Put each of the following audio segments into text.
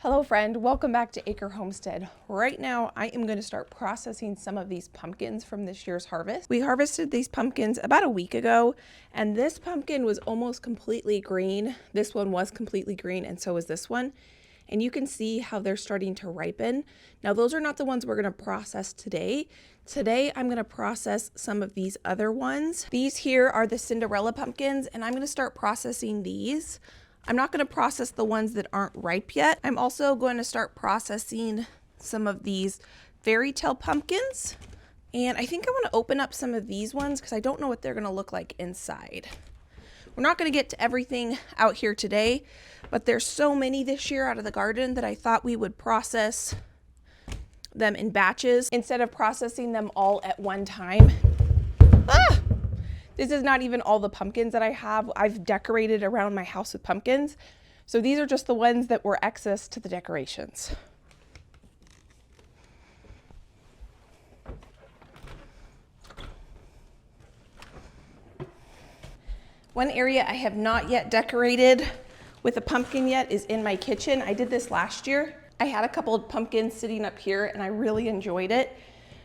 Hello friend, welcome back to Acre Homestead. Right now I am going to start processing some of these pumpkins from this year's harvest. We harvested these pumpkins about a week ago, and this pumpkin was almost completely green. This one was completely green, and so is this one. And you can see how they're starting to ripen. Now those are not the ones we're going to process today. Today I'm going to process some of these other ones. These here are the Cinderella pumpkins, and I'm going to start processing these. I'm not going to process the ones that aren't ripe yet. I'm also going to start processing some of these fairy tale pumpkins. And I think I want to open up some of these ones because I don't know what they're going to look like inside. We're not going to get to everything out here today, but there's so many this year out of the garden that I thought we would process them in batches instead of processing them all at one time. This is not even all the pumpkins that I have. I've decorated around my house with pumpkins. So these are just the ones that were excess to the decorations. One area I have not yet decorated with a pumpkin yet is in my kitchen. I did this last year. I had a couple of pumpkins sitting up here and I really enjoyed it.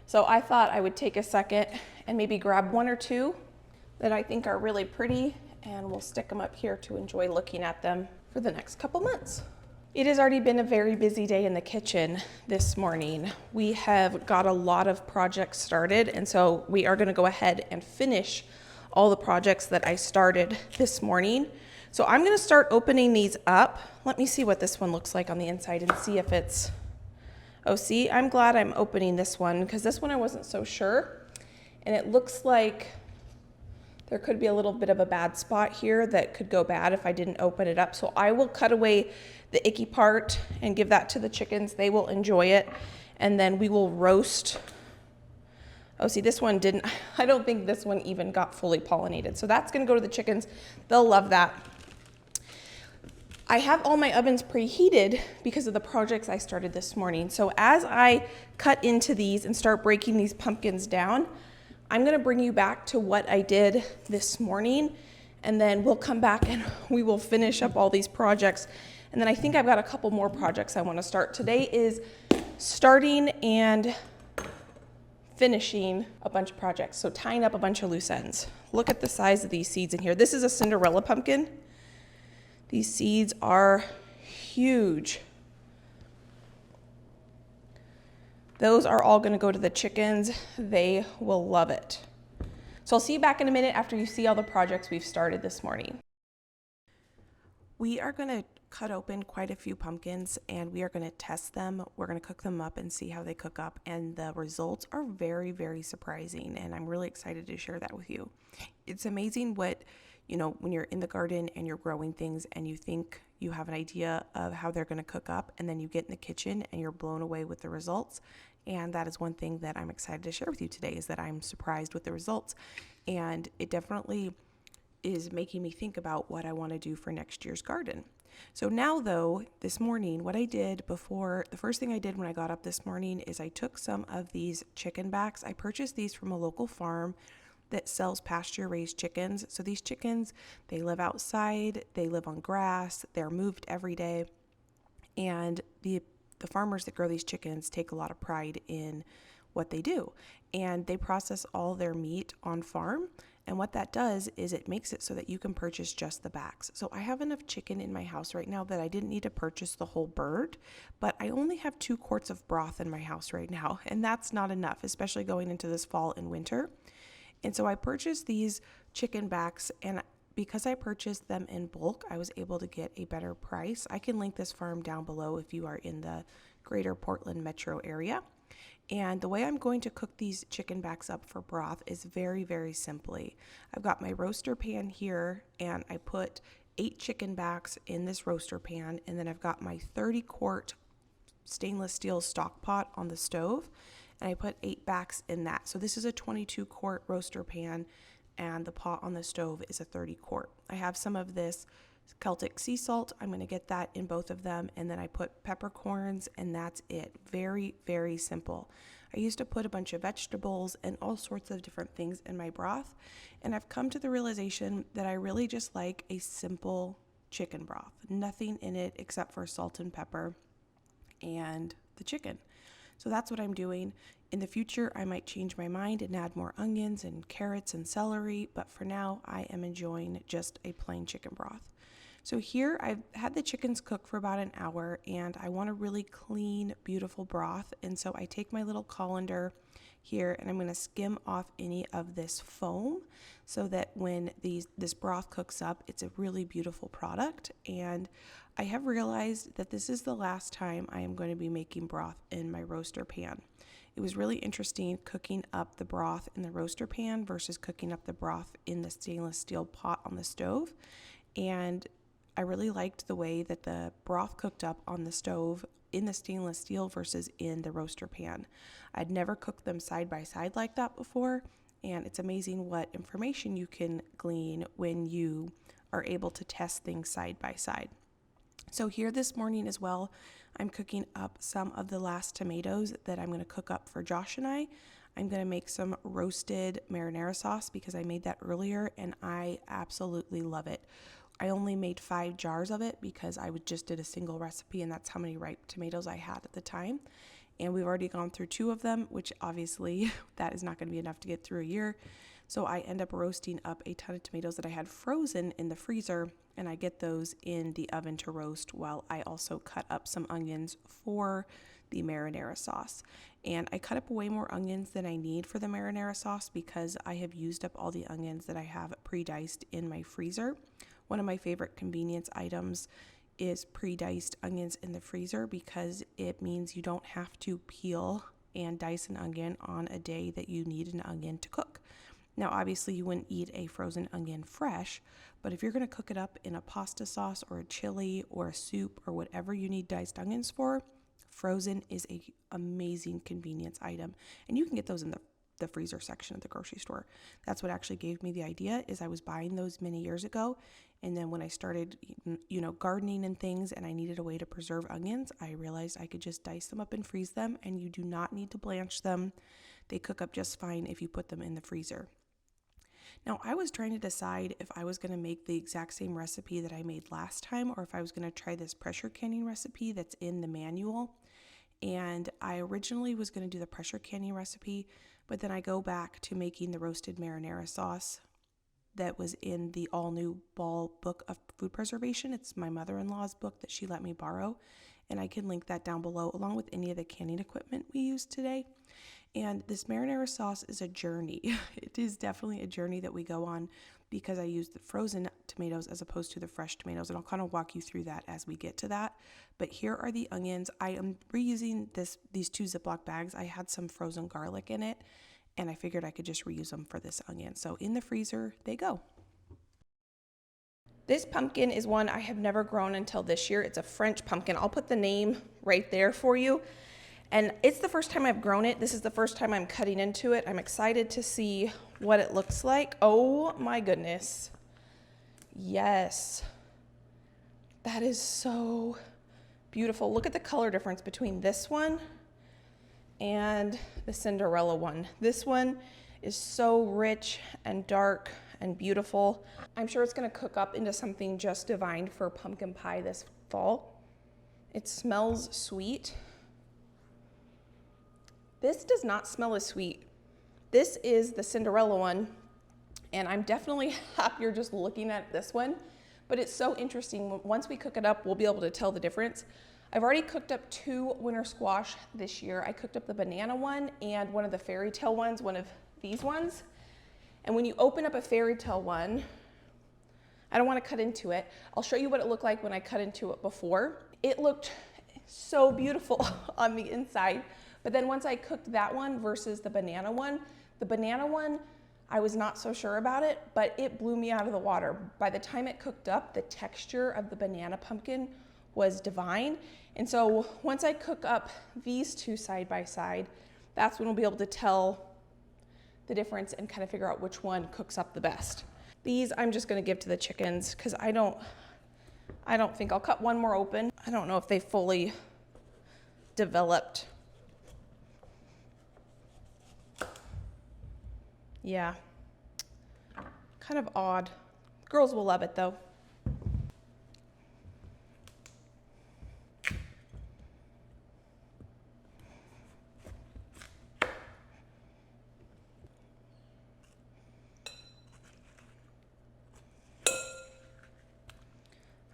So I thought I would take a second and maybe grab one or two that I think are really pretty, and we'll stick them up here to enjoy looking at them for the next couple months. It has already been a very busy day in the kitchen this morning. We have got a lot of projects started, and so we are going to go ahead and finish all the projects that I started this morning. So I'm going to start opening these up. Let me see what this one looks like on the inside and see if it's, oh, see, I'm glad I'm opening this one because this one I wasn't so sure. And it looks like there could be a little bit of a bad spot here that could go bad if I didn't open it up. So I will cut away the icky part and give that to the chickens. They will enjoy it. And then we will roast. Oh, see, this one didn't, I don't think this one even got fully pollinated. So that's gonna go to the chickens. They'll love that. I have all my ovens preheated because of the projects I started this morning. So as I cut into these and start breaking these pumpkins down, I'm gonna bring you back to what I did this morning, and then we'll come back and we will finish up all these projects. And then I think I've got a couple more projects I wanna start. Today is starting and finishing a bunch of projects. So tying up a bunch of loose ends. Look at the size of these seeds in here. This is a Cinderella pumpkin. These seeds are huge. Those are all going to go to the chickens. They will love it. So I'll see you back in a minute after you see all the projects we've started this morning. We are going to cut open quite a few pumpkins and we are going to test them. We're going to cook them up and see how they cook up, and the results are very, very surprising, and I'm really excited to share that with you. It's amazing what, when you're in the garden and you're growing things and you think you have an idea of how they're going to cook up, and then you get in the kitchen and you're blown away with the results. And that is one thing that I'm excited to share with you today, is that I'm surprised with the results. And it definitely is making me think about what I want to do for next year's garden. So now though, this morning, the first thing I did when I got up this morning is I took some of these chicken backs. I purchased these from a local farm that sells pasture-raised chickens. So these chickens, they live outside, they live on grass, they're moved every day. And the farmers that grow these chickens take a lot of pride in what they do. And they process all their meat on farm. And what that does is it makes it so that you can purchase just the backs. So I have enough chicken in my house right now that I didn't need to purchase the whole bird, but I only have 2 quarts of broth in my house right now. And that's not enough, especially going into this fall and winter. And so I purchased these chicken backs, and because I purchased them in bulk, I was able to get a better price. I can link this farm down below if you are in the greater Portland metro area. And the way I'm going to cook these chicken backs up for broth is very, very simply. I've got my roaster pan here, and I put 8 chicken backs in this roaster pan, and then I've got my 30-quart stainless steel stock pot on the stove, and I put 8 backs in that. So this is a 22-quart roaster pan, and the pot on the stove is a 30-quart. I have some of this Celtic sea salt. I'm going to get that in both of them, and then I put peppercorns, and that's it. Very, very simple. I used to put a bunch of vegetables and all sorts of different things in my broth, and I've come to the realization that I really just like a simple chicken broth. Nothing in it except for salt and pepper. and the chicken. So that's what I'm doing. In the future, I might change my mind and add more onions and carrots and celery, but for now, I am enjoying just a plain chicken broth. So here I've had the chickens cook for about an hour, and I want a really clean, beautiful broth. And so I take my little colander here and I'm going to skim off any of this foam so that when this broth cooks up, it's a really beautiful product. And I have realized that this is the last time I am going to be making broth in my roaster pan. It was really interesting cooking up the broth in the roaster pan versus cooking up the broth in the stainless steel pot on the stove. And I really liked the way that the broth cooked up on the stove in the stainless steel versus in the roaster pan. I'd never cooked them side by side like that before, and it's amazing what information you can glean when you are able to test things side by side. So here this morning as well, I'm cooking up some of the last tomatoes that I'm going to cook up for Josh and I. I'm going to make some roasted marinara sauce because I made that earlier and I absolutely love it. I only made 5 jars of it because I just did a single recipe and that's how many ripe tomatoes I had at the time. And we've already gone through 2 of them, which obviously that is not going to be enough to get through a year. So I end up roasting up a ton of tomatoes that I had frozen in the freezer, and I get those in the oven to roast while I also cut up some onions for the marinara sauce. And I cut up way more onions than I need for the marinara sauce because I have used up all the onions that I have pre-diced in my freezer. One of my favorite convenience items is pre-diced onions in the freezer because it means you don't have to peel and dice an onion on a day that you need an onion to cook. Now, obviously, you wouldn't eat a frozen onion fresh, but if you're going to cook it up in a pasta sauce or a chili or a soup or whatever you need diced onions for, frozen is an amazing convenience item. And you can get those in the freezer section at the grocery store. That's what actually gave me the idea is I was buying those many years ago. And then when I started, gardening and things and I needed a way to preserve onions, I realized I could just dice them up and freeze them and you do not need to blanch them. They cook up just fine if you put them in the freezer. Now, I was trying to decide if I was going to make the exact same recipe that I made last time or if I was going to try this pressure canning recipe that's in the manual. And I originally was going to do the pressure canning recipe, but then I go back to making the roasted marinara sauce that was in the all-new Ball book of food preservation. It's my mother-in-law's book that she let me borrow, and I can link that down below along with any of the canning equipment we used today. And this marinara sauce is a journey. It is definitely a journey that we go on because I use the frozen tomatoes as opposed to the fresh tomatoes. And I'll kind of walk you through that as we get to that. But here are the onions. I am reusing these 2 Ziploc bags. I had some frozen garlic in it, and I figured I could just reuse them for this onion. So in the freezer they go. This pumpkin is one I have never grown until this year. It's a French pumpkin. I'll put the name right there for you. And it's the first time I've grown it. This is the first time I'm cutting into it. I'm excited to see what it looks like. Oh my goodness. Yes. That is so beautiful. Look at the color difference between this one and the Cinderella one. This one is so rich and dark and beautiful. I'm sure it's gonna cook up into something just divine for pumpkin pie this fall. It smells sweet. This does not smell as sweet. This is the Cinderella one, and I'm definitely happier just looking at this one, but it's so interesting. Once we cook it up, we'll be able to tell the difference. I've already cooked up 2 winter squash this year. I cooked up the banana one and one of the fairy tale ones, one of these ones. And when you open up a fairy tale one, I don't want to cut into it. I'll show you what it looked like when I cut into it before. It looked so beautiful on the inside. But then once I cooked that one versus the banana one, I was not so sure about it, but it blew me out of the water. By the time it cooked up, the texture of the banana pumpkin was divine. And so once I cook up these 2 side by side, that's when we'll be able to tell the difference and kind of figure out which one cooks up the best. These I'm just gonna give to the chickens because I don't think I'll cut one more open. I don't know if they fully developed. Yeah, kind of odd. Girls will love it though.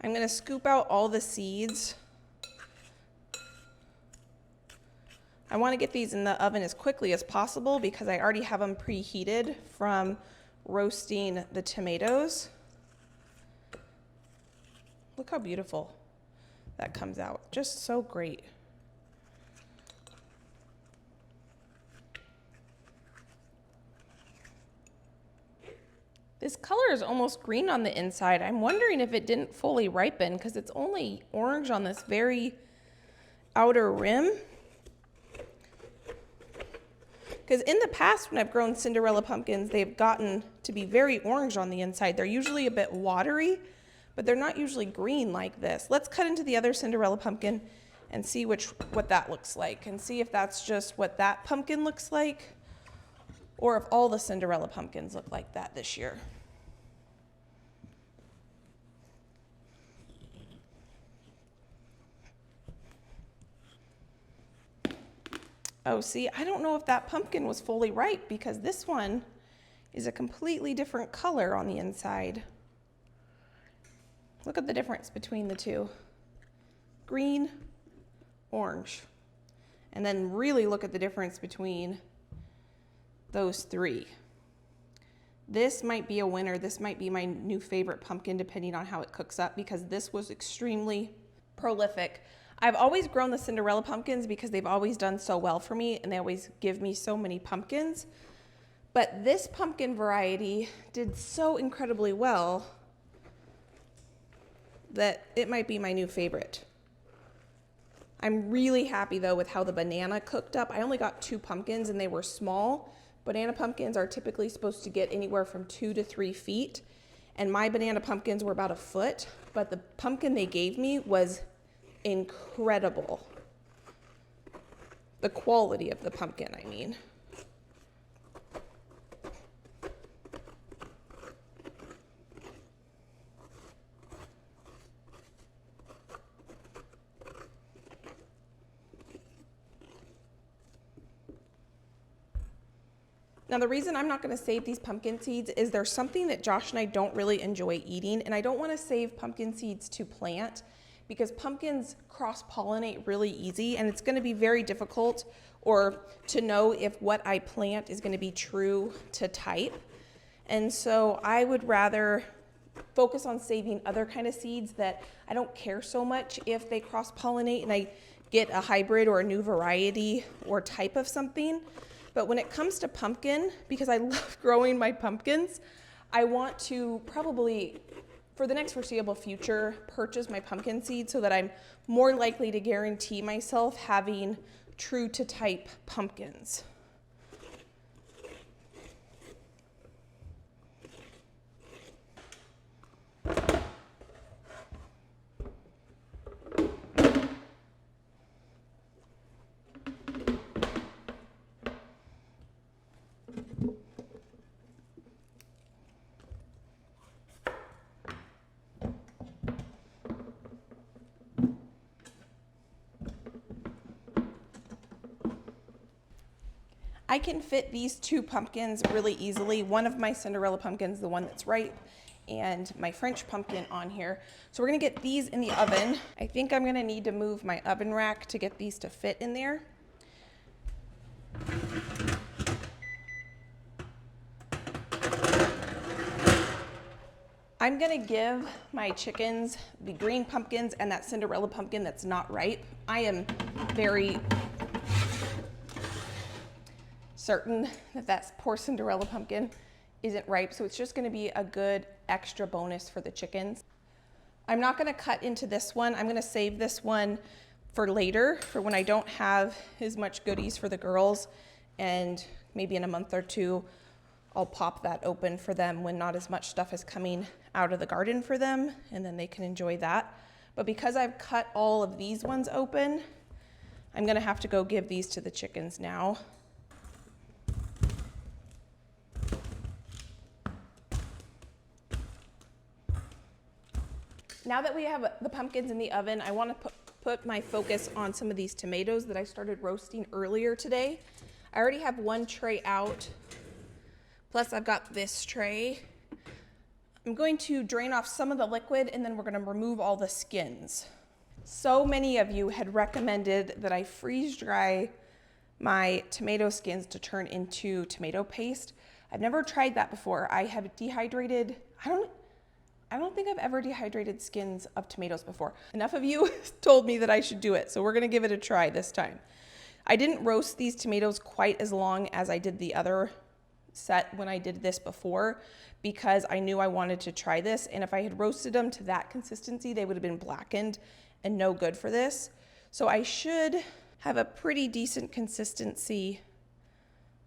I'm gonna scoop out all the seeds. I wanna get these in the oven as quickly as possible because I already have them preheated from roasting the tomatoes. Look how beautiful that comes out. Just so great. This color is almost green on the inside. I'm wondering if it didn't fully ripen because it's only orange on this very outer rim. Because in the past when I've grown Cinderella pumpkins, they've gotten to be very orange on the inside. They're usually a bit watery, but they're not usually green like this. Let's cut into the other Cinderella pumpkin and see what that looks like, and see if that's just what that pumpkin looks like or if all the Cinderella pumpkins look like that this year. Oh, see, I don't know if that pumpkin was fully ripe because this one is a completely different color on the inside. Look at the difference between the two. Green, orange. And then really look at the difference between those three. This might be a winner. This might be my new favorite pumpkin depending on how it cooks up because this was extremely prolific. I've always grown the Cinderella pumpkins because they've always done so well for me and they always give me so many pumpkins. But this pumpkin variety did so incredibly well that it might be my new favorite. I'm really happy though with how the banana cooked up. I only got 2 pumpkins and they were small. Banana pumpkins are typically supposed to get anywhere from 2 to 3 feet. And my banana pumpkins were about 1 foot, but the pumpkin they gave me was incredible. The quality of the pumpkin, I mean. Now the reason I'm not going to save these pumpkin seeds is there's something that Josh and I don't really enjoy eating, and I don't want to save pumpkin seeds to plant because pumpkins cross-pollinate really easy and it's going to be very difficult or to know if what I plant is going to be true to type. And so I would rather focus on saving other kind of seeds that I don't care so much if they cross-pollinate and I get a hybrid or a new variety or type of something. But when it comes to pumpkin, because I love growing my pumpkins, I want to probably, for the next foreseeable future, purchase my pumpkin seeds so that I'm more likely to guarantee myself having true to type pumpkins. I can fit these 2 pumpkins really easily. One of my Cinderella pumpkins, the one that's ripe, and my French pumpkin on here. So we're gonna get these in the oven. I think I'm gonna need to move my oven rack to get these to fit in there. I'm gonna give my chickens the green pumpkins and that Cinderella pumpkin that's not ripe. I am very certain that that poor Cinderella pumpkin isn't ripe, so it's just going to be a good extra bonus for the chickens. I'm not going to cut into this one. I'm going to save this one for later, for when I don't have as much goodies for the girls, and maybe in a month or 2 I'll pop that open for them when not as much stuff is coming out of the garden for them, and then they can enjoy that. But because I've cut all of these ones open, I'm going to have to go give these to the chickens now. Now that we have the pumpkins in the oven, I want to put my focus on some of these tomatoes that I started roasting earlier today. I already have 1 tray out, plus I've got this tray. I'm going to drain off some of the liquid and then we're going to remove all the skins. So many of you had recommended that I freeze dry my tomato skins to turn into tomato paste. I've never tried that before. I have dehydrated, I don't think I've ever dehydrated skins of tomatoes before. Enough of you told me that I should do it, so we're gonna give it a try this time. I didn't roast these tomatoes quite as long as I did the other set when I did this before, because I knew I wanted to try this, and if I had roasted them to that consistency, they would have been blackened and no good for this. So I should have a pretty decent consistency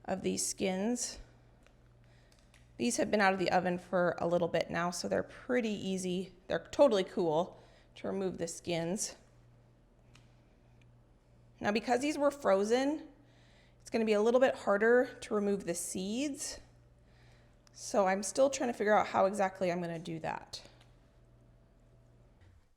of these skins. These have been out of the oven for a little bit now, so they're pretty easy. They're totally cool to remove the skins. Now, because these were frozen, it's gonna be a little bit harder to remove the seeds. So I'm still trying to figure out how exactly I'm gonna do that.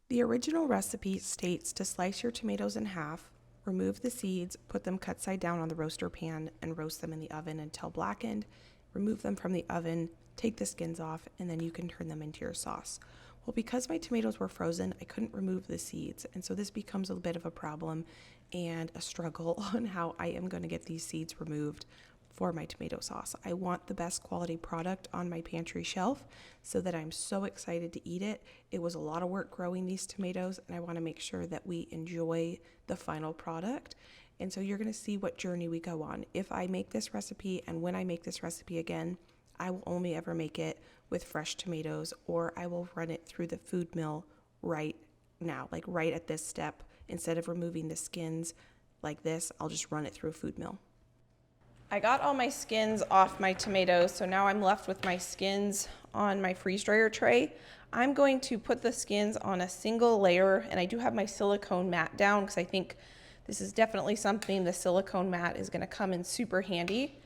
The original recipe states to slice your tomatoes in half, remove the seeds, put them cut side down on the roaster pan, and roast them in the oven until blackened. Remove them from the oven, take the skins off, and then you can turn them into your sauce. Well, because my tomatoes were frozen, I couldn't remove the seeds, and so this becomes a bit of a problem and a struggle on how I am going to get these seeds removed for my tomato sauce. I want the best quality product on my pantry shelf so that I'm so excited to eat it. It was a lot of work growing these tomatoes, and I want to make sure that we enjoy the final product. And so you're going to see what journey we go on. If I make this recipe and when I make this recipe again, I will only ever make it with fresh tomatoes, or I will run it through the food mill right now, like right at this step. Instead of removing the skins like this, I'll just run it through a food mill. I got all my skins off my tomatoes, so now I'm left with my skins on my freeze dryer tray. I'm going to put the skins on a single layer, and I do have my silicone mat down because I think this is definitely something the silicone mat is going to come in super handy.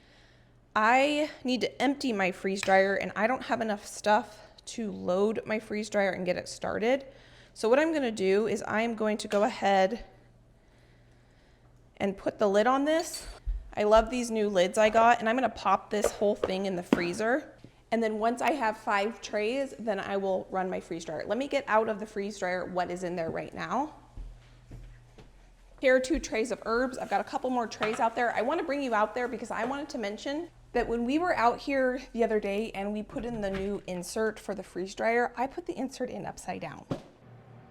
I need to empty my freeze dryer, and I don't have enough stuff to load my freeze dryer and get it started. So what I'm going to do is I'm going to go ahead and put the lid on this. I love these new lids I got, and I'm going to pop this whole thing in the freezer. And then once I have 5 trays, then I will run my freeze dryer. Let me get out of the freeze dryer what is in there right now. Here are 2 trays of herbs. I've got a couple more trays out there. I want to bring you out there because I wanted to mention that when we were out here the other day and we put in the new insert for the freeze dryer, I put the insert in upside down.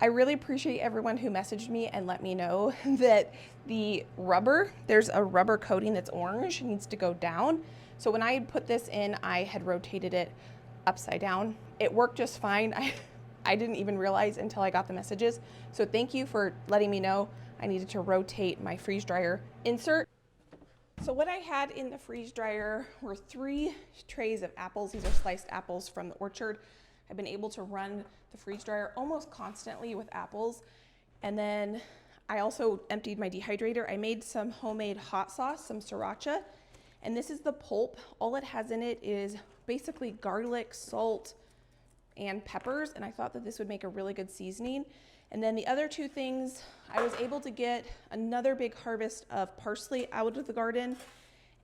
I really appreciate everyone who messaged me and let me know that the rubber, there's a rubber coating that's orange, needs to go down. So when I had put this in, I had rotated it upside down. It worked just fine. I didn't even realize until I got the messages. So thank you for letting me know I needed to rotate my freeze dryer insert. So what I had in the freeze dryer were 3 trays of apples. These are sliced apples from the orchard. I've been able to run the freeze dryer almost constantly with apples. And then I also emptied my dehydrator. I made some homemade hot sauce, some sriracha, and this is the pulp. All it has in it is basically garlic, salt, and peppers, and I thought that this would make a really good seasoning. And then the other 2 things, I was able to get another big harvest of parsley out of the garden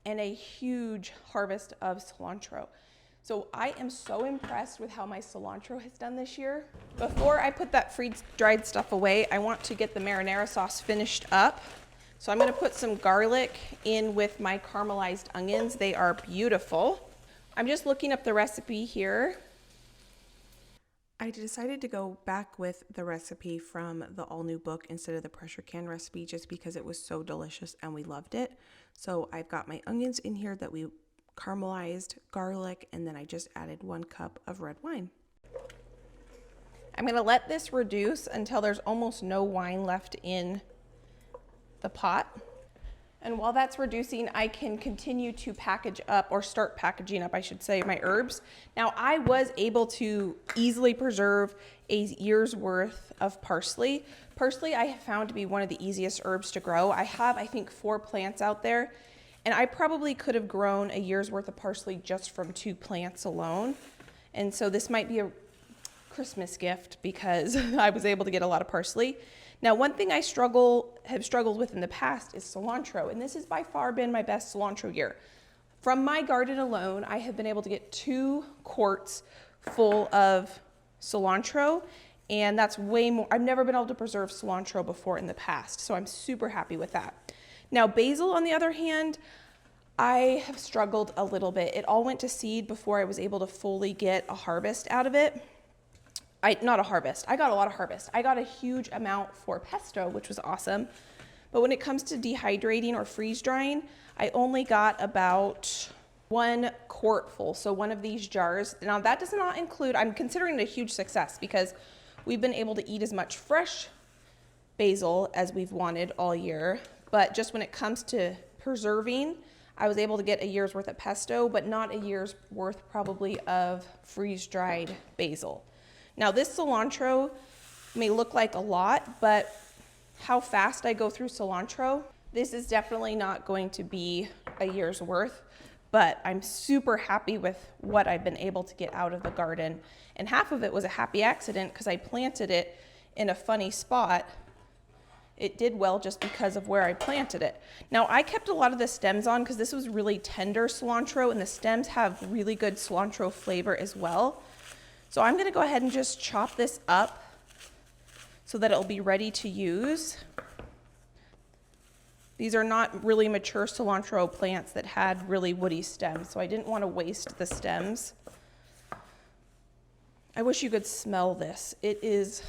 and a huge harvest of cilantro. So I am so impressed with how my cilantro has done this year. Before I put that freeze-dried stuff away, I want to get the marinara sauce finished up. So I'm gonna put some garlic in with my caramelized onions. They are beautiful. I'm just looking up the recipe here. I decided to go back with the recipe from the all-new book instead of the pressure can recipe just because it was so delicious and we loved it. So I've got my onions in here that we caramelized, garlic, and then I just added 1 cup of red wine. I'm gonna let this reduce until there's almost no wine left in the pot. And while that's reducing, I can continue to package up, or start packaging up, I should say, my herbs. Now, I was able to easily preserve a year's worth of parsley. Parsley I have found to be one of the easiest herbs to grow. I have, I think, 4 plants out there, and I probably could have grown a year's worth of parsley just from 2 plants alone. And so this might be a Christmas gift because I was able to get a lot of parsley. Now, one thing I have struggled with in the past is cilantro, and this has by far been my best cilantro year. From my garden alone, I have been able to get 2 quarts full of cilantro, and that's way more. I've never been able to preserve cilantro before in the past, so I'm super happy with that. Now basil, on the other hand, I have struggled a little bit. It all went to seed before I was able to fully get a harvest out of it. Not a harvest, I got a lot of harvest. I got a huge amount for pesto, which was awesome. But when it comes to dehydrating or freeze drying, I only got about 1 quart full, so one of these jars. Now that does not include, I'm considering it a huge success because we've been able to eat as much fresh basil as we've wanted all year. But just when it comes to preserving, I was able to get a year's worth of pesto, but not a year's worth probably of freeze-dried basil. Now this cilantro may look like a lot, but how fast I go through cilantro, this is definitely not going to be a year's worth, but I'm super happy with what I've been able to get out of the garden. And half of it was a happy accident because I planted it in a funny spot. It did well just because of where I planted it. Now I kept a lot of the stems on because this was really tender cilantro, and the stems have really good cilantro flavor as well. So I'm gonna go ahead and just chop this up so that it'll be ready to use. These are not really mature cilantro plants that had really woody stems, so I didn't want to waste the stems. I wish you could smell this. It is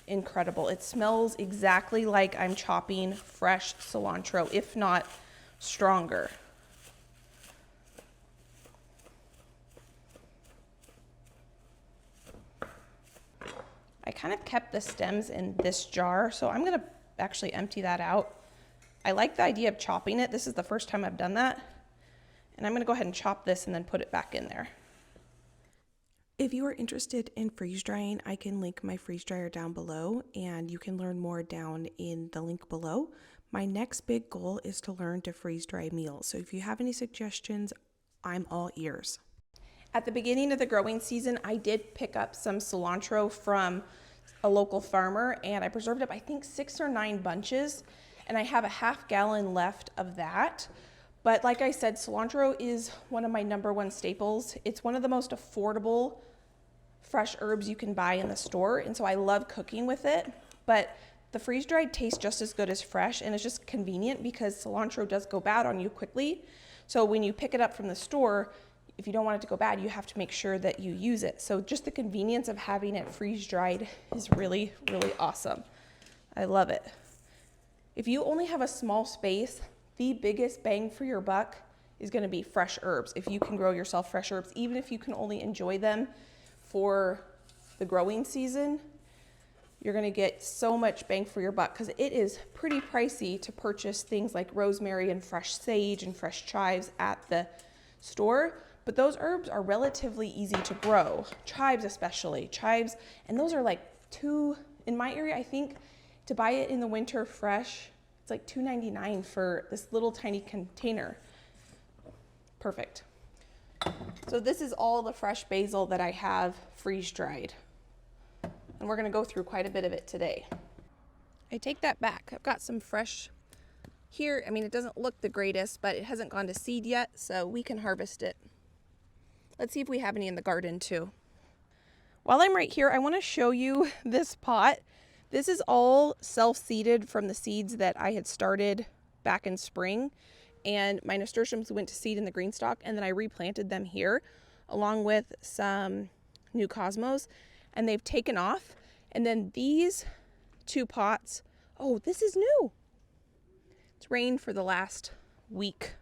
incredible. It smells exactly like I'm chopping fresh cilantro, if not stronger. I kind of kept the stems in this jar, so I'm gonna actually empty that out. I like the idea of chopping it. This is the first time I've done that. And I'm gonna go ahead and chop this and then put it back in there. If you are interested in freeze drying, I can link my freeze dryer down below, and you can learn more down in the link below. My next big goal is to learn to freeze dry meals. So if you have any suggestions, I'm all ears. At the beginning of the growing season, I did pick up some cilantro from a local farmer, and I preserved up, I think, 6 or 9 bunches, and I have a half gallon left of that. But like I said, cilantro is one of my #1 staples. It's one of the most affordable fresh herbs you can buy in the store, and so I love cooking with it. But the freeze-dried tastes just as good as fresh, and it's just convenient because cilantro does go bad on you quickly. So when you pick it up from the store, if you don't want it to go bad, you have to make sure that you use it. So just the convenience of having it freeze-dried is really, really awesome. I love it. If you only have a small space, the biggest bang for your buck is gonna be fresh herbs. If you can grow yourself fresh herbs, even if you can only enjoy them for the growing season, you're gonna get so much bang for your buck because it is pretty pricey to purchase things like rosemary and fresh sage and fresh chives at the store. But those herbs are relatively easy to grow, chives especially. Chives, and those are like in my area, I think, to buy it in the winter fresh, it's like $2.99 for this little tiny container. Perfect. So this is all the fresh basil that I have freeze-dried. And we're gonna go through quite a bit of it today. I take that back. I've got some fresh here. I mean, it doesn't look the greatest, but it hasn't gone to seed yet, so we can harvest it. Let's see if we have any in the garden too. While I'm right here, I want to show you this pot. This is all self-seeded from the seeds that I had started back in spring, and my nasturtiums went to seed in the green stalk, and then I replanted them here along with some new cosmos, and they've taken off. And then these 2 pots, oh, this is new. It's rained for the last week.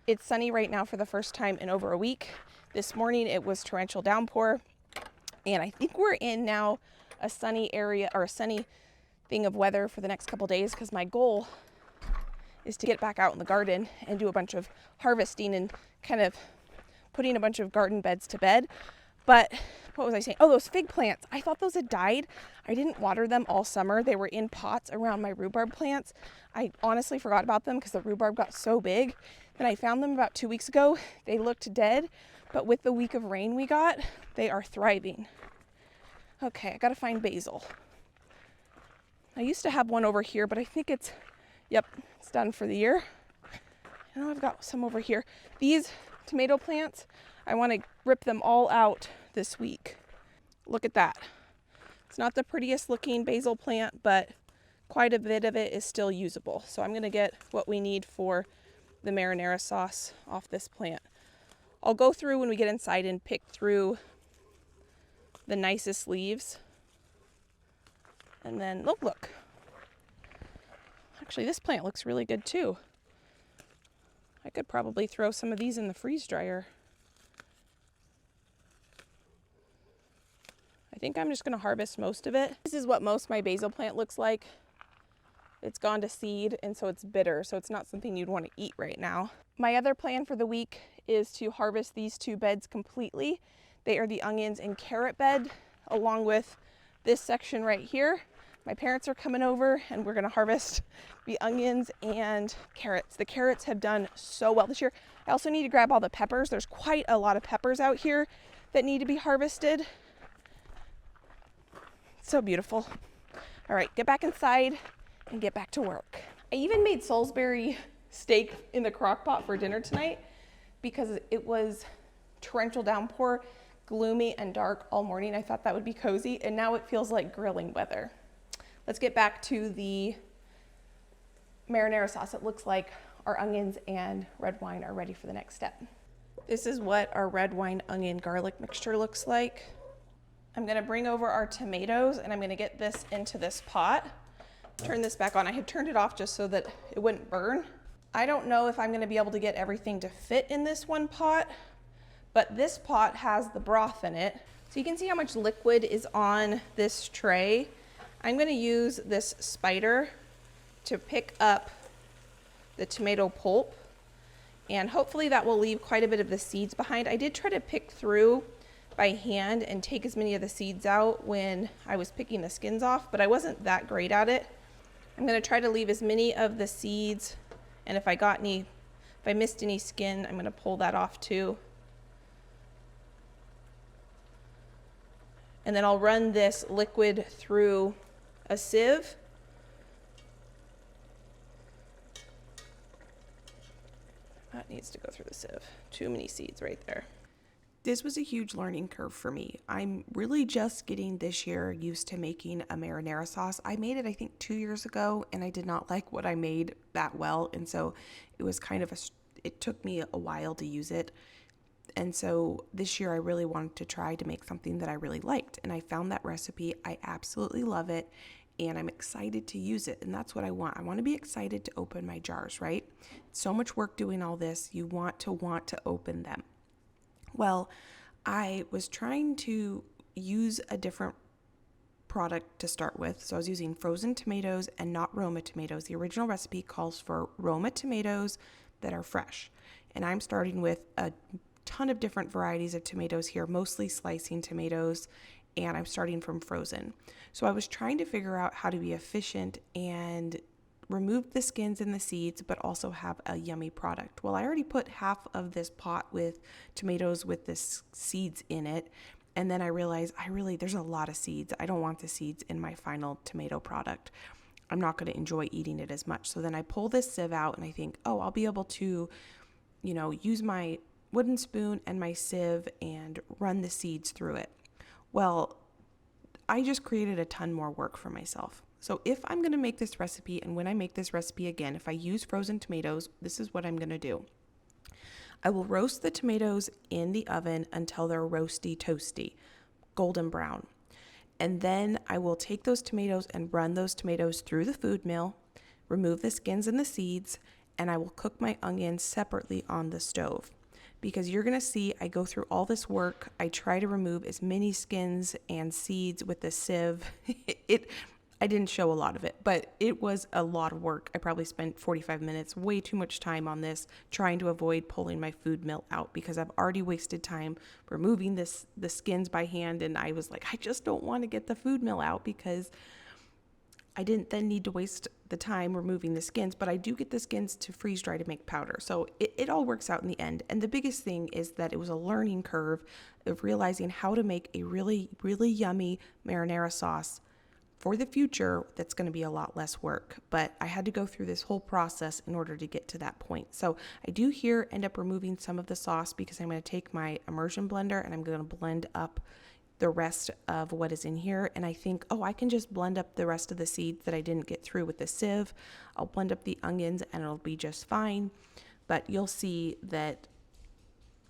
It's sunny right now for the first time in over a week. This morning it was torrential downpour, and I think we're in now a sunny area, or a sunny thing of weather for the next couple days, because my goal is to get back out in the garden and do a bunch of harvesting and kind of putting a bunch of garden beds to bed. But what was I saying? Oh, those fig plants. I thought those had died. I didn't water them all summer. They were in pots around my rhubarb plants. I honestly forgot about them because the rhubarb got so big. Then I found them about 2 weeks ago. They looked dead, but with the week of rain we got, they are thriving. Okay, I gotta find basil. I used to have one over here, but I think it's done for the year. I know I've got some over here. These tomato plants, I want to rip them all out this week. Look at that. It's not the prettiest looking basil plant, but quite a bit of it is still usable. So I'm going to get what we need for the marinara sauce off this plant. I'll go through when we get inside and pick through the nicest leaves. And then, look. Actually, this plant looks really good too. I could probably throw some of these in the freeze dryer. I think I'm just going to harvest most of it. This is what most of my basil plant looks like. It's gone to seed, and so it's bitter, so it's not something you'd want to eat right now. My other plan for the week is to harvest these 2 beds completely. They are the onions and carrot bed, along with this section right here. My parents are coming over, and we're going to harvest the onions and carrots. The carrots have done so well this year. I also need to grab all the peppers. There's quite a lot of peppers out here that need to be harvested. So beautiful. All right, get back inside and get back to work. I even made Salisbury steak in the crock pot for dinner tonight because it was torrential downpour, gloomy and dark all morning. I thought that would be cozy, and now it feels like grilling weather. Let's get back to the marinara sauce. It looks like our onions and red wine are ready for the next step. This is what our red wine onion garlic mixture looks like. I'm gonna bring over our tomatoes and I'm gonna get this into this pot. Turn this back on. I had turned it off just so that it wouldn't burn. I don't know if I'm gonna be able to get everything to fit in this one pot, but this pot has the broth in it. So you can see how much liquid is on this tray. I'm gonna use this spider to pick up the tomato pulp, and hopefully that will leave quite a bit of the seeds behind. I did try to pick through by hand and take as many of the seeds out when I was picking the skins off, but I wasn't that great at it. I'm gonna try to leave as many of the seeds, and if I missed any skin, I'm gonna pull that off too. And then I'll run this liquid through a sieve. That needs to go through the sieve. Too many seeds right there. This was a huge learning curve for me. I'm really just getting this year used to making a marinara sauce. I made it, I think, 2 years ago, and I did not like what I made that well. And so it was it took me a while to use it. And so this year I really wanted to try to make something that I really liked. And I found that recipe. I absolutely love it. And I'm excited to use it. And that's what I want. I want to be excited to open my jars, right? So much work doing all this. You want to open them. Well, I was trying to use a different product to start with. So I was using frozen tomatoes and not Roma tomatoes. The original recipe calls for Roma tomatoes that are fresh. And I'm starting with a ton of different varieties of tomatoes here, mostly slicing tomatoes, and I'm starting from frozen. So I was trying to figure out how to be efficient and remove the skins and the seeds, but also have a yummy product. Well, I already put half of this pot with tomatoes with the seeds in it, and then I realized there's a lot of seeds. I don't want the seeds in my final tomato product. I'm not going to enjoy eating it as much. So then I pull this sieve out and I think, I'll be able to, use my wooden spoon and my sieve and run the seeds through it. Well, I just created a ton more work for myself. So if I'm going to make this recipe, and when I make this recipe again, if I use frozen tomatoes, this is what I'm going to do. I will roast the tomatoes in the oven until they're roasty toasty, golden brown. And then I will take those tomatoes and run those tomatoes through the food mill, remove the skins and the seeds, and I will cook my onions separately on the stove. Because you're going to see I go through all this work. I try to remove as many skins and seeds with the sieve. I didn't show a lot of it, but it was a lot of work. I probably spent 45 minutes, way too much time on this, trying to avoid pulling my food mill out because I've already wasted time removing the skins by hand. And I was like, I just don't want to get the food mill out because I didn't then need to waste the time removing the skins, but I do get the skins to freeze dry to make powder. So it all works out in the end. And the biggest thing is that it was a learning curve of realizing how to make a really, really yummy marinara sauce for the future that's going to be a lot less work. But I had to go through this whole process in order to get to that point. So I do here end up removing some of the sauce because I'm going to take my immersion blender and I'm going to blend up the rest of what is in here. And I think, oh, I can just blend up the rest of the seeds that I didn't get through with the sieve. I'll blend up the onions and it'll be just fine. But you'll see that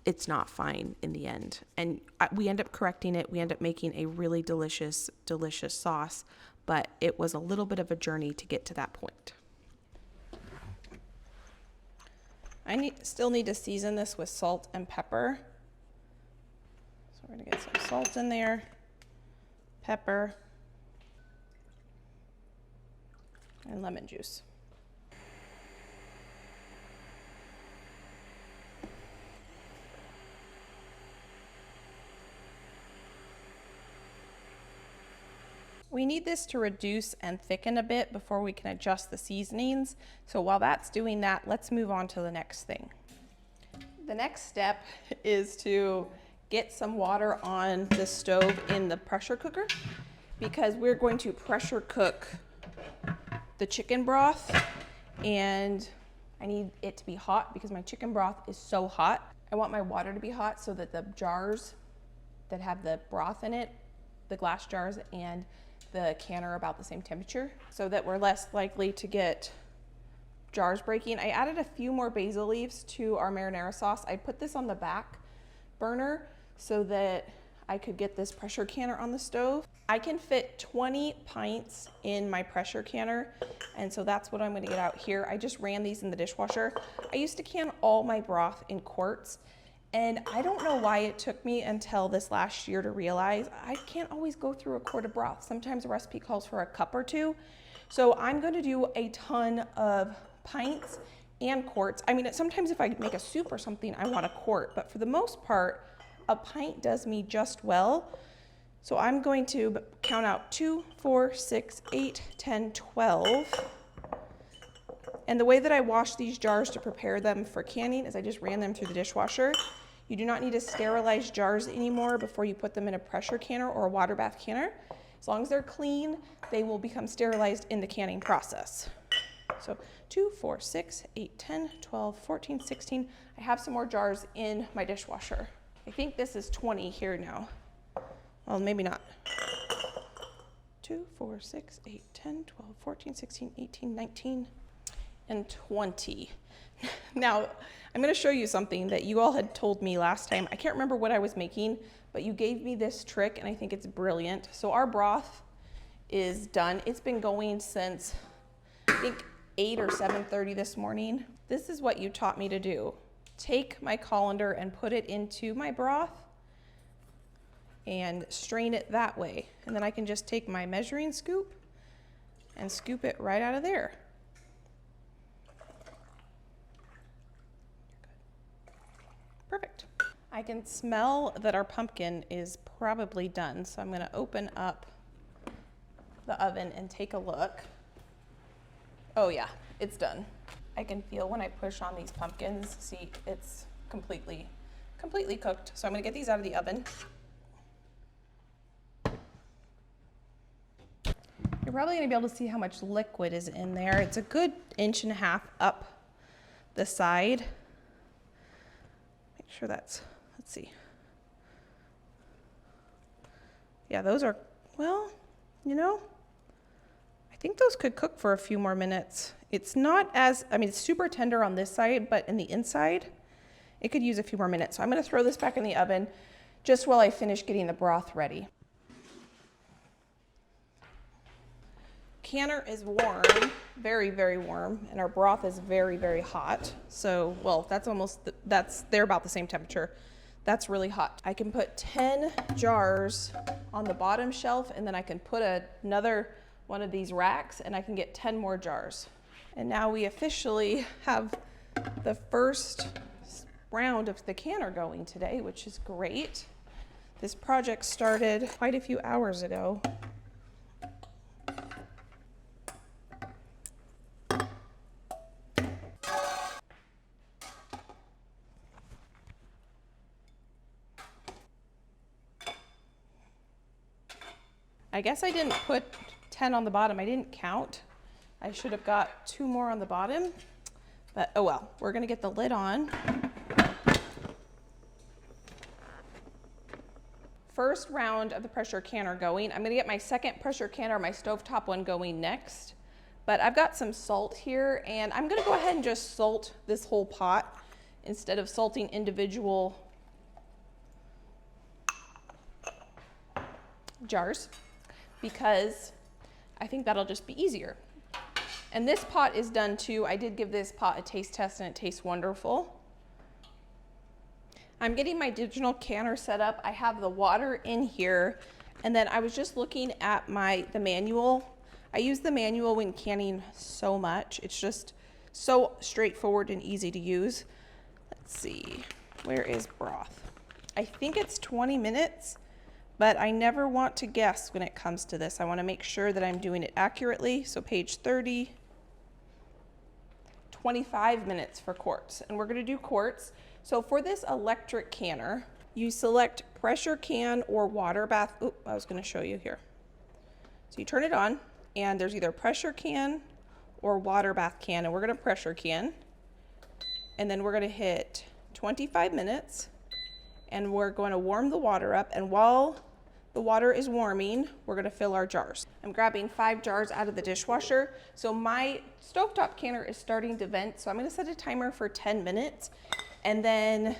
it's not fine in the end. And we end up correcting it. We end up making a really delicious, delicious sauce. But it was a little bit of a journey to get to that point. I still need to season this with salt and pepper. So we're gonna get some salt in there, pepper, and lemon juice. We need this to reduce and thicken a bit before we can adjust the seasonings. So while that's doing that, let's move on to the next thing. The next step is to get some water on the stove in the pressure cooker, because we're going to pressure cook the chicken broth, and I need it to be hot because my chicken broth is so hot. I want my water to be hot so that the jars that have the broth in it, the glass jars and the can are about the same temperature, so that we're less likely to get jars breaking. I added a few more basil leaves to our marinara sauce. I put this on the back burner so that I could get this pressure canner on the stove. I can fit 20 pints in my pressure canner, and so that's what I'm going to get out here. I just ran these in the dishwasher. I used to can all my broth in quarts, and I don't know why it took me until this last year to realize I can't always go through a quart of broth. Sometimes a recipe calls for a cup or two. So I'm going to do a ton of pints and quarts. I mean, sometimes if I make a soup or something, I want a quart, but for the most part, a pint does me just well. So I'm going to count out 2, 4, 6, 8, 10, 12. And the way that I wash these jars to prepare them for canning is I just ran them through the dishwasher. You do not need to sterilize jars anymore before you put them in a pressure canner or a water bath canner. As long as they're clean, they will become sterilized in the canning process. So 2, 4, 6, 8, 10, 12, 14, 16. I have some more jars in my dishwasher. I think this is 20 here now. Well, maybe not. 2, 4, 6, 8, 10, 12, 14, 16, 18, 19, and 20. Now, I'm going to show you something that you all had told me last time. I can't remember what I was making, but you gave me this trick, and I think it's brilliant. So our broth is done. It's been going since, I think, 8 or 7:30 this morning. This is what you taught me to do. Take my colander and put it into my broth and strain it that way. And then I can just take my measuring scoop and scoop it right out of there. Perfect. I can smell that our pumpkin is probably done, so I'm going to open up the oven and take a look. Oh yeah, it's done. I can feel when I push on these pumpkins, see, it's completely cooked. So I'm going to get these out of the oven. You're probably going to be able to see how much liquid is in there. It's a good 1.5 inches up the side. Make sure that's, let's see. Yeah, those are, well, you know, I think those could cook for a few more minutes. It's not as, I mean, it's super tender on this side, but in the inside, it could use a few more minutes. So I'm going to throw this back in the oven just while I finish getting the broth ready. Canner is warm, very, very warm, and our broth is very, very hot. So, well, they're about the same temperature. That's really hot. I can put 10 jars on the bottom shelf, and then I can put another one of these racks, and I can get 10 more jars. And now we officially have the first round of the canner going today, which is great. This project started quite a few hours ago. I guess I didn't put 10 on the bottom. I didn't count. I should have got 2 more on the bottom, but oh well. We're gonna get the lid on. first round of the pressure canner going. I'm gonna get my second pressure canner, my stovetop one, going next. But I've got some salt here, and I'm gonna go ahead and just salt this whole pot instead of salting individual jars, because I think that'll just be easier. And this pot is done too. I did give this pot a taste test and it tastes wonderful. I'm getting my digital canner set up. I have the water in here, and then I was just looking at the manual. I use the manual when canning so much. It's just so straightforward and easy to use. Let's see, where is broth? I think it's 20 minutes, but I never want to guess when it comes to this. I want to make sure that I'm doing it accurately. So page 30, 25 minutes for quarts, and we're going to do quarts. So for this electric canner, you select pressure can or water bath. Oh, I was going to show you here. So you turn it on, and there's either pressure can or water bath can, and we're going to pressure can. And then we're going to hit 25 minutes, and we're going to warm the water up. And while the water is warming, we're going to fill our jars. I'm grabbing 5 jars out of the dishwasher. So my stovetop canner is starting to vent, so I'm going to set a timer for 10 minutes. And then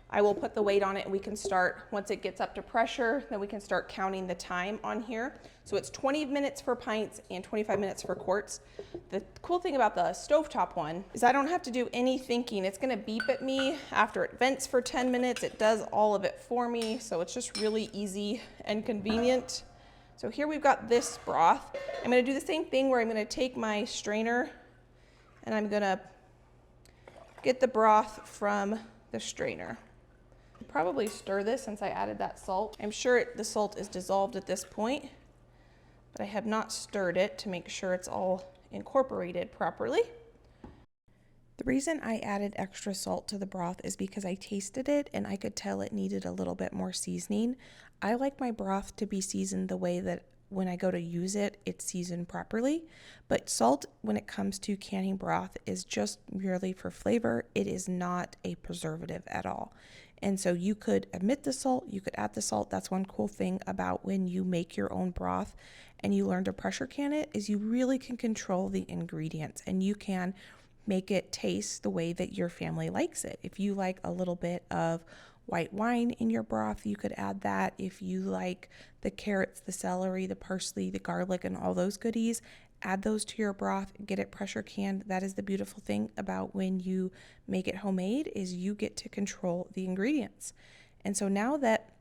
I will put the weight on it, and we can start, once it gets up to pressure, then we can start counting the time on here. So it's 20 minutes for pints and 25 minutes for quarts. The cool thing about the stovetop one is I don't have to do any thinking. It's gonna beep at me after it vents for 10 minutes. It does all of it for me, so it's just really easy and convenient. So here we've got this broth. I'm gonna do the same thing where I'm gonna take my strainer and I'm gonna get the broth from the strainer. I'll probably stir this since I added that salt. I'm sure the salt is dissolved at this point, but I have not stirred it to make sure it's all incorporated properly. The reason I added extra salt to the broth is because I tasted it and I could tell it needed a little bit more seasoning. I like my broth to be seasoned the way that when I go to use it, it's seasoned properly. But salt, when it comes to canning broth, is just merely for flavor. It is not a preservative at all. And so you could omit the salt, you could add the salt. That's one cool thing about when you make your own broth and you learn to pressure can it, is you really can control the ingredients and you can make it taste the way that your family likes it. If you like a little bit of white wine in your broth, you could add that. If you like the carrots, the celery, the parsley, the garlic, and all those goodies, add those to your broth, get it pressure canned. That is the beautiful thing about when you make it homemade, is you get to control the ingredients. And so now that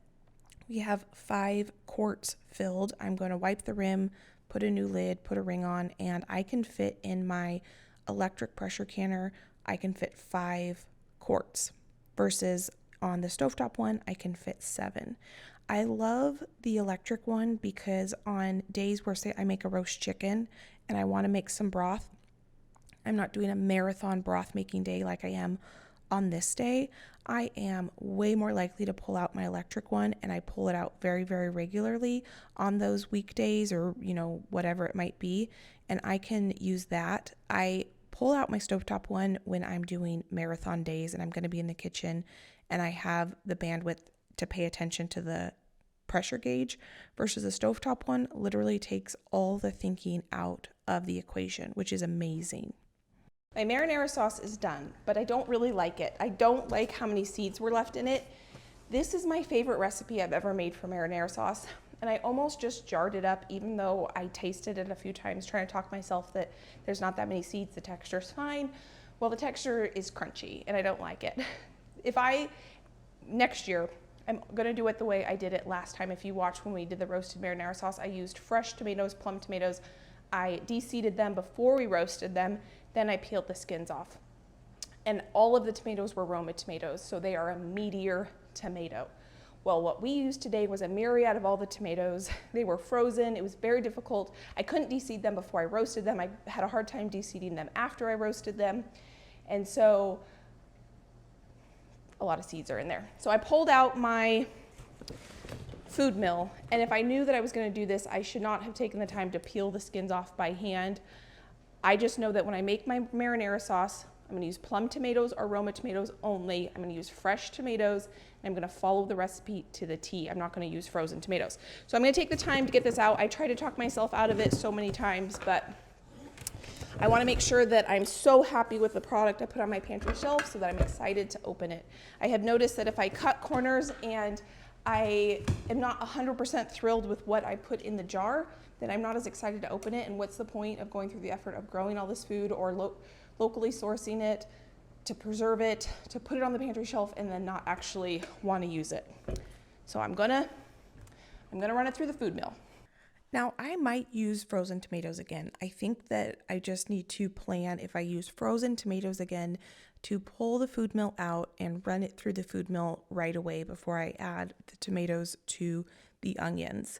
we have 5 quarts filled, I'm going to wipe the rim, put a new lid, put a ring on, and I can fit in my electric pressure canner, I can fit 5 quarts versus on the stovetop one, I can fit 7. I love the electric one because on days where, say, I make a roast chicken and I want to make some broth, I'm not doing a marathon broth making day like I am on this day. I am way more likely to pull out my electric one, and I pull it out very, very regularly on those weekdays or, whatever it might be, and I can use that. I pull out my stovetop one when I'm doing marathon days and I'm going to be in the kitchen and I have the bandwidth to pay attention to the pressure gauge, versus the stovetop one literally takes all the thinking out of the equation, which is amazing. My marinara sauce is done, but I don't really like it. I don't like how many seeds were left in it. This is my favorite recipe I've ever made for marinara sauce, and I almost just jarred it up, even though I tasted it a few times trying to talk myself that there's not that many seeds, the texture's fine. Well, the texture is crunchy, and I don't like it. Next year, I'm gonna do it the way I did it last time. If you watched when we did the roasted marinara sauce, I used fresh tomatoes, plum tomatoes. I de-seeded them before we roasted them, then I peeled the skins off. And all of the tomatoes were Roma tomatoes, so they are a meatier tomato. Well, what we used today was a myriad of all the tomatoes. They were frozen. It was very difficult. I couldn't de-seed them before I roasted them. I had a hard time de-seeding them after I roasted them. And so a lot of seeds are in there. So I pulled out my food mill, and if I knew that I was going to do this, I should not have taken the time to peel the skins off by hand. I just know that when I make my marinara sauce, I'm gonna use plum tomatoes or Roma tomatoes only. I'm gonna use fresh tomatoes, and I'm gonna follow the recipe to the T. I'm not gonna use frozen tomatoes. So I'm gonna take the time to get this out. I try to talk myself out of it so many times, but I wanna make sure that I'm so happy with the product I put on my pantry shelf so that I'm excited to open it. I have noticed that if I cut corners and I am not 100% thrilled with what I put in the jar, then I'm not as excited to open it, and what's the point of going through the effort of growing all this food or locally sourcing it, to preserve it, to put it on the pantry shelf, and then not actually want to use it. So I'm gonna run it through the food mill. Now, I might use frozen tomatoes again. I think that I just need to plan, if I use frozen tomatoes again, to pull the food mill out and run it through the food mill right away before I add the tomatoes to the onions.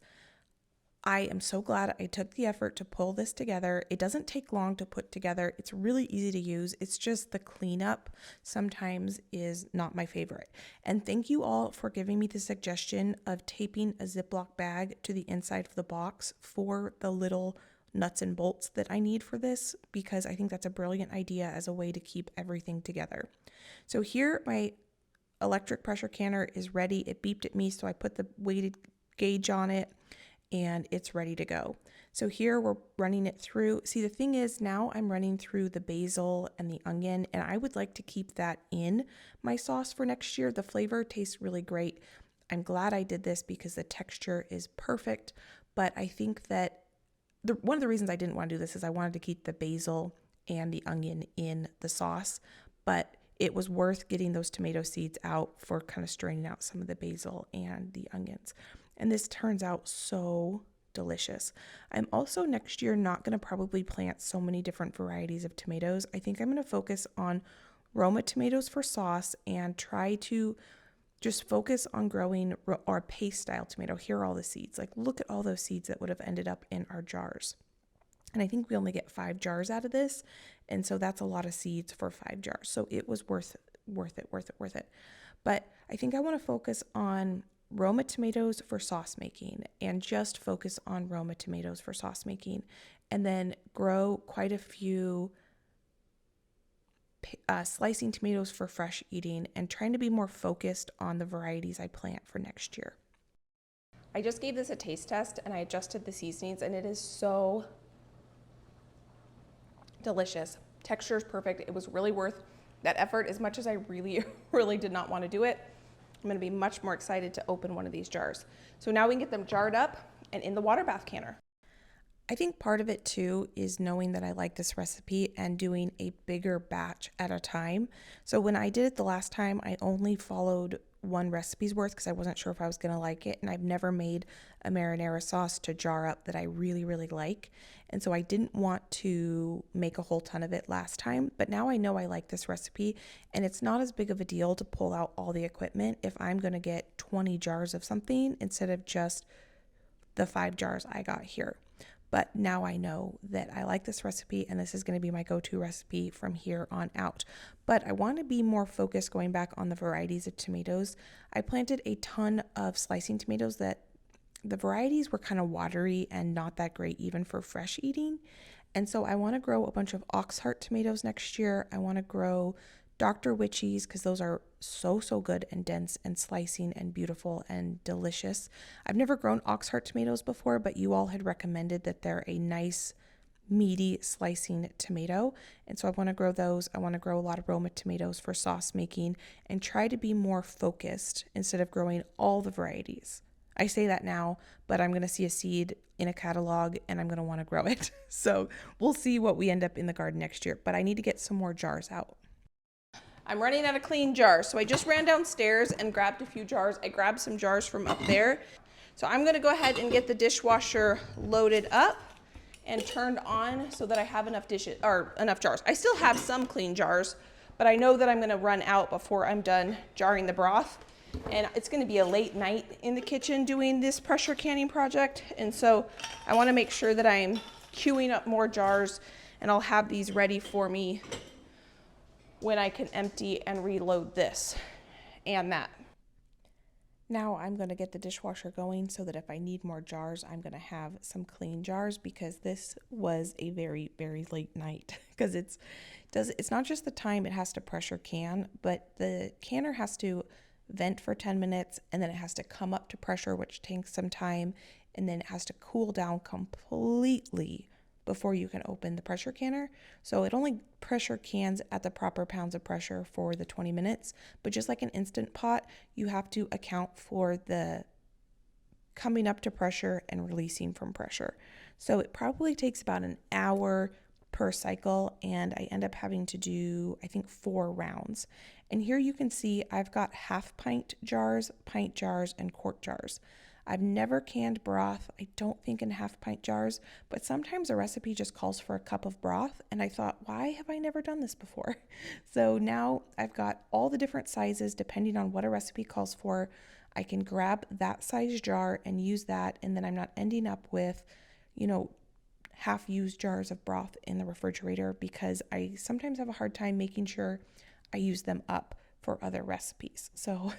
I am so glad I took the effort to pull this together. It doesn't take long to put together. It's really easy to use. It's just the cleanup sometimes is not my favorite. And thank you all for giving me the suggestion of taping a Ziploc bag to the inside of the box for the little nuts and bolts that I need for this, because I think that's a brilliant idea as a way to keep everything together. So here my electric pressure canner is ready. It beeped at me, so I put the weighted gauge on it, and it's ready to go. So here we're running it through. See, the thing is, now I'm running through the basil and the onion, and I would like to keep that in my sauce for next year. The flavor tastes really great. I'm glad I did this because the texture is perfect, but I think that one of the reasons I didn't want to do this is I wanted to keep the basil and the onion in the sauce, but it was worth getting those tomato seeds out for kind of straining out some of the basil and the onions. And this turns out so delicious. I'm also next year not going to probably plant so many different varieties of tomatoes. I think I'm going to focus on Roma tomatoes for sauce and try to just focus on growing our paste style tomato. Here are all the seeds. Like, look at all those seeds that would have ended up in our jars. And I think we only get 5 jars out of this. And so that's a lot of seeds for 5 jars. So it was worth it. But I think I want to focus on Roma tomatoes for sauce making, and just focus on Roma tomatoes for sauce making, and then grow quite a few slicing tomatoes for fresh eating, and trying to be more focused on the varieties I plant for next year. I just gave this a taste test and I adjusted the seasonings, and it is so delicious. Texture is perfect. It was really worth that effort, as much as I really did not want to do it. I'm going to be much more excited to open one of these jars. So now we can get them jarred up and in the water bath canner. I think part of it too is knowing that I like this recipe and doing a bigger batch at a time. So when I did it the last time, I only followed one recipe's worth because I wasn't sure if I was going to like it, and I've never made a marinara sauce to jar up that I really like, and so I didn't want to make a whole ton of it last time. But now I know I like this recipe, and it's not as big of a deal to pull out all the equipment if I'm going to get 20 jars of something instead of just the 5 jars I got here. But now I know that I like this recipe, and this is going to be my go-to recipe from here on out. But I want to be more focused, going back on the varieties of tomatoes. I planted a ton of slicing tomatoes that the varieties were kind of watery and not that great even for fresh eating. And so I want to grow a bunch of Oxheart tomatoes next year. I want to grow Dr. Witchies, because those are so good and dense and slicing and beautiful and delicious. I've never grown Oxheart tomatoes before, but you all had recommended that they're a nice meaty slicing tomato, and so I want to grow those. I want to grow a lot of Roma tomatoes for sauce making and try to be more focused instead of growing all the varieties. I say that now, but I'm going to see a seed in a catalog and I'm going to want to grow it. So we'll see what we end up in the garden next year, but I need to get some more jars out. I'm running out of clean jars, so I just ran downstairs and grabbed a few jars. I grabbed some jars from up there. So I'm gonna go ahead and get the dishwasher loaded up and turned on so that I have enough jars. I still have some clean jars, but I know that I'm gonna run out before I'm done jarring the broth. And it's gonna be a late night in the kitchen doing this pressure canning project. And so I wanna make sure that I'm queuing up more jars, and I'll have these ready for me when I can empty and reload this and that. Now I'm going to get the dishwasher going so that if I need more jars, I'm going to have some clean jars, because this was a very, very late night because it's not just the time it has to pressure can, but the canner has to vent for 10 minutes and then it has to come up to pressure, which takes some time, and then it has to cool down completely before you can open the pressure canner. So it only pressure cans at the proper pounds of pressure for the 20 minutes. But just like an Instant Pot, you have to account for the coming up to pressure and releasing from pressure. So it probably takes about an hour per cycle, and I end up having to do, I think, 4 rounds. And here you can see I've got half pint jars, and quart jars. I've never canned broth, I don't think, in half pint jars, but sometimes a recipe just calls for a cup of broth, and I thought, why have I never done this before? So now I've got all the different sizes depending on what a recipe calls for. I can grab that size jar and use that, and then I'm not ending up with, half-used jars of broth in the refrigerator, because I sometimes have a hard time making sure I use them up for other recipes. So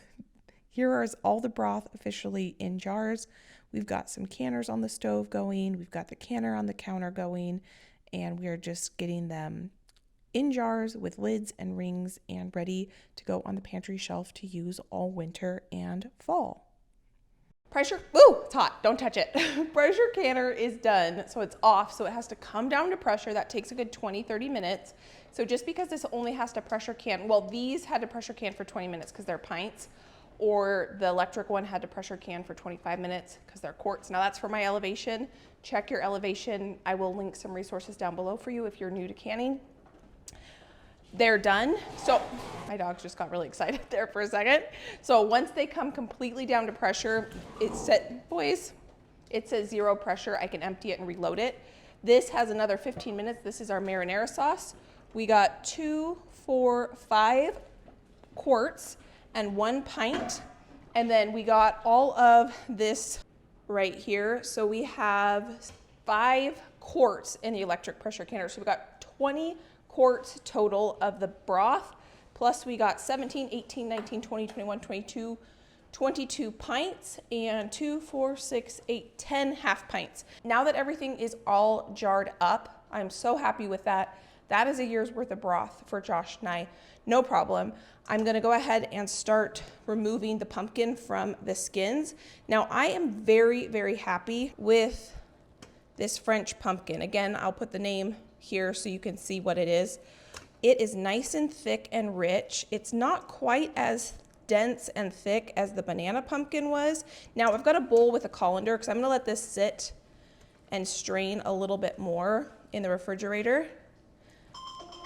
here is all the broth officially in jars. We've got some canners on the stove going. We've got the canner on the counter going, and we are just getting them in jars with lids and rings and ready to go on the pantry shelf to use all winter and fall. It's hot, don't touch it. Pressure canner is done, so it's off, so it has to come down to pressure. That takes a good 20-30 minutes. So just because this only has to pressure can, well, these had to pressure can for 20 minutes because they're pints, or the electric one had to pressure can for 25 minutes because they're quarts. Now that's for my elevation. Check your elevation. I will link some resources down below for you if you're new to canning. They're done. So my dogs just got really excited there for a second. So once they come completely down to pressure, it says 0 pressure. I can empty it and reload it. This has another 15 minutes. This is our marinara sauce. We got 2, 4, 5 quarts and 1 pint. And then we got all of this right here. So we have 5 quarts in the electric pressure canner. So we got 20 quarts total of the broth, plus we got 17, 18, 19, 20, 21, 22 pints, and 2, 4, 6, 8, 10 half pints. Now that everything is all jarred up, I'm so happy with that. That is a year's worth of broth for Josh and I, no problem. I'm gonna go ahead and start removing the pumpkin from the skins. Now I am very, very happy with this French pumpkin. Again, I'll put the name here so you can see what it is. It is nice and thick and rich. It's not quite as dense and thick as the banana pumpkin was. Now I've got a bowl with a colander because I'm gonna let this sit and strain a little bit more in the refrigerator.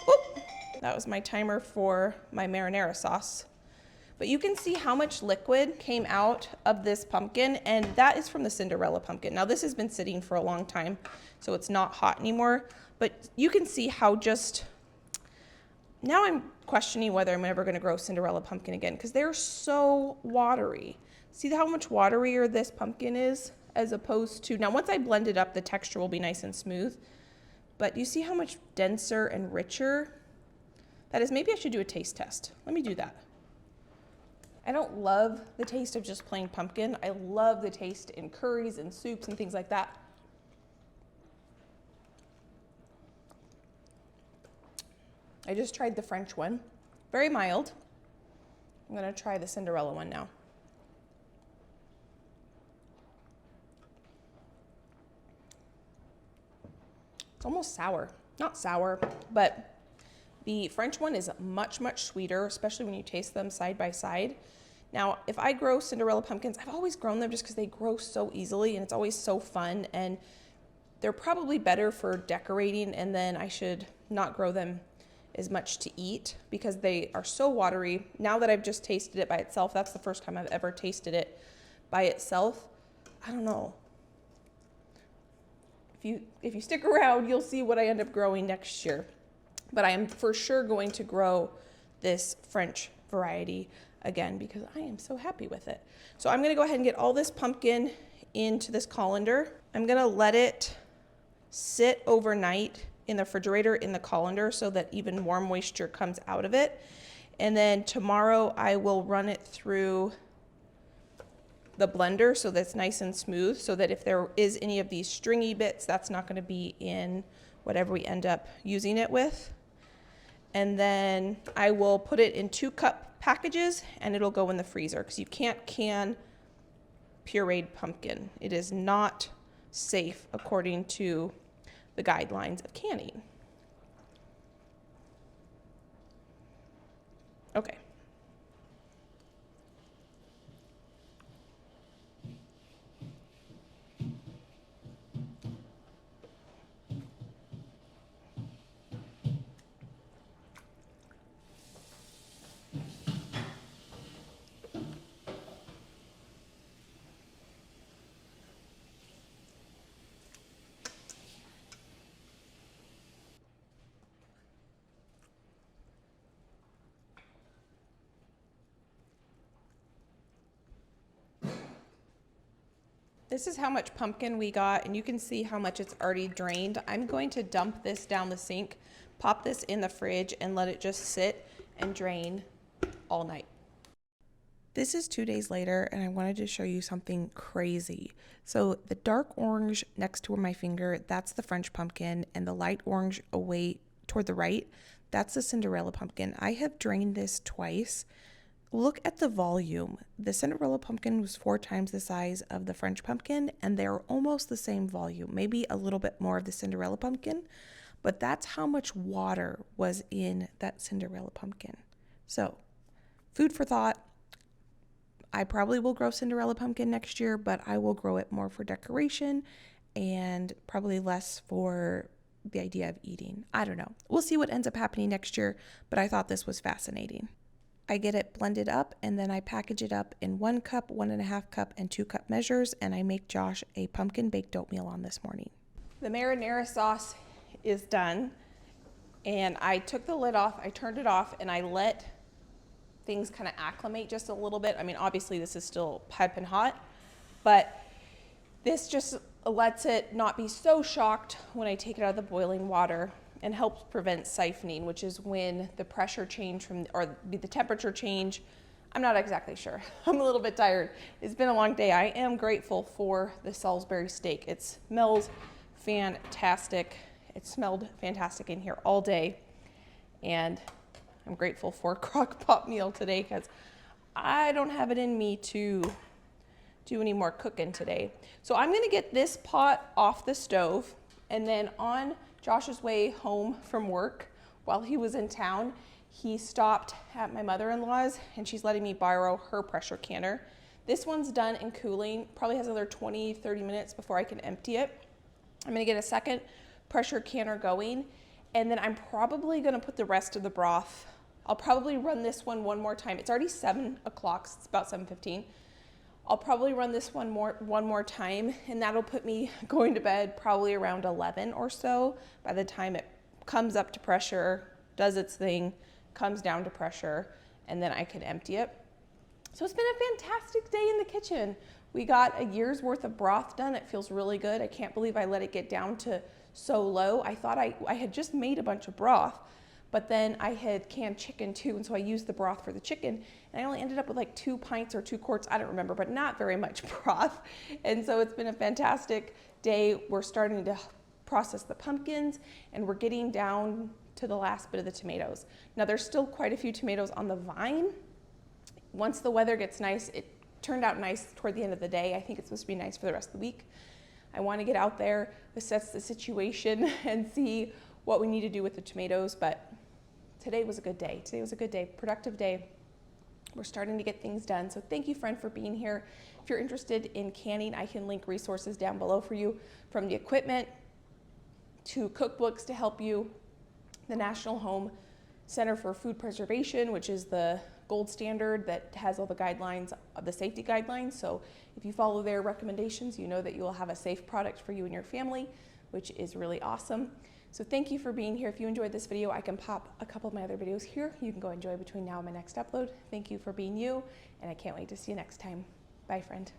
Oop, that was my timer for my marinara sauce. But you can see how much liquid came out of this pumpkin, and that is from the Cinderella pumpkin. Now this has been sitting for a long time, so it's not hot anymore, but you can see how now I'm questioning whether I'm ever gonna grow Cinderella pumpkin again, because they're so watery. See how much waterier this pumpkin is as opposed to, now once I blend it up, the texture will be nice and smooth, but you see how much denser and richer that is. Maybe I should do a taste test. Let me do that. I don't love the taste of just plain pumpkin. I love the taste in curries and soups and things like that. I just tried the French one, very mild. I'm gonna try the Cinderella one now. It's almost sour, not sour, but the French one is much, much sweeter, especially when you taste them side by side. Now, if I grow Cinderella pumpkins, I've always grown them just because they grow so easily and it's always so fun, and they're probably better for decorating, and then I should not grow them as much to eat because they are so watery. Now that I've just tasted it by itself, that's the first time I've ever tasted it by itself. I don't know. If you stick around, you'll see what I end up growing next year. But I am for sure going to grow this French variety again because I am so happy with it. So I'm gonna go ahead and get all this pumpkin into this colander. I'm gonna let it sit overnight in the refrigerator in the colander so that even more moisture comes out of it. And then tomorrow I will run it through the blender so that's nice and smooth, so that if there is any of these stringy bits, that's not going to be in whatever we end up using it with. And then I will put it in 2-cup packages and it'll go in the freezer, because you can't can pureed pumpkin. It is not safe according to the guidelines of canning. Okay. This is how much pumpkin we got, and you can see how much it's already drained. I'm going to dump this down the sink, pop this in the fridge, and let it just sit and drain all night. This is 2 days later, and I wanted to show you something crazy. So the dark orange next to my finger, that's the French pumpkin, and the light orange away toward the right, that's the Cinderella pumpkin. I have drained this twice. Look at the volume. The Cinderella pumpkin was 4 times the size of the French pumpkin, and they're almost the same volume, maybe a little bit more of the Cinderella pumpkin, but that's how much water was in that Cinderella pumpkin. So, food for thought. I probably will grow Cinderella pumpkin next year, but I will grow it more for decoration and probably less for the idea of eating. I don't know. We'll see what ends up happening next year, but I thought this was fascinating. I get it blended up, and then I package it up in 1 cup, 1.5 cup, and 2 cup measures, and I make Josh a pumpkin baked oatmeal on this morning. The marinara sauce is done, and I took the lid off, I turned it off, and I let things kind of acclimate just a little bit. I mean, obviously this is still piping hot, but this just lets it not be so shocked when I take it out of the boiling water, and helps prevent siphoning, which is when the pressure change or the temperature change. I'm not exactly sure. I'm a little bit tired. It's been a long day. I am grateful for the Salisbury steak. It smells fantastic. It smelled fantastic in here all day. And I'm grateful for a crock pot meal today, because I don't have it in me to do any more cooking today. So I'm gonna get this pot off the stove, and then on Josh's way home from work, while he was in town, he stopped at my mother-in-law's, and she's letting me borrow her pressure canner. This one's done and cooling, probably has another 20-30 minutes before I can empty it. I'm gonna get a second pressure canner going, and then I'm probably gonna put the rest of the broth. I'll probably run this one more time. It's already 7 o'clock, so it's about 7:15. I'll probably run this one more time, and that'll put me going to bed probably around 11 or so. By the time it comes up to pressure, does its thing, comes down to pressure, and then I can empty it. So it's been a fantastic day in the kitchen. We got a year's worth of broth done. It feels really good. I can't believe I let it get down to so low. I thought I had just made a bunch of broth, but then I had canned chicken too, and so I used the broth for the chicken, and I only ended up with like 2 pints or 2 quarts, I don't remember, but not very much broth. And so it's been a fantastic day. We're starting to process the pumpkins, and we're getting down to the last bit of the tomatoes. Now there's still quite a few tomatoes on the vine. Once the weather gets nice, it turned out nice toward the end of the day. I think it's supposed to be nice for the rest of the week. I want to get out there, assess the situation, and see what we need to do with the tomatoes, but today was a good day. Today was a good day, productive day. We're starting to get things done. So thank you, friend, for being here. If you're interested in canning, I can link resources down below for you, from the equipment to cookbooks to help you, the National Home Center for Food Preservation, which is the gold standard that has all the guidelines, the safety guidelines. So if you follow their recommendations, you know that you will have a safe product for you and your family, which is really awesome. So thank you for being here. If you enjoyed this video, I can pop a couple of my other videos here. You can go enjoy between now and my next upload. Thank you for being you, and I can't wait to see you next time. Bye, friend.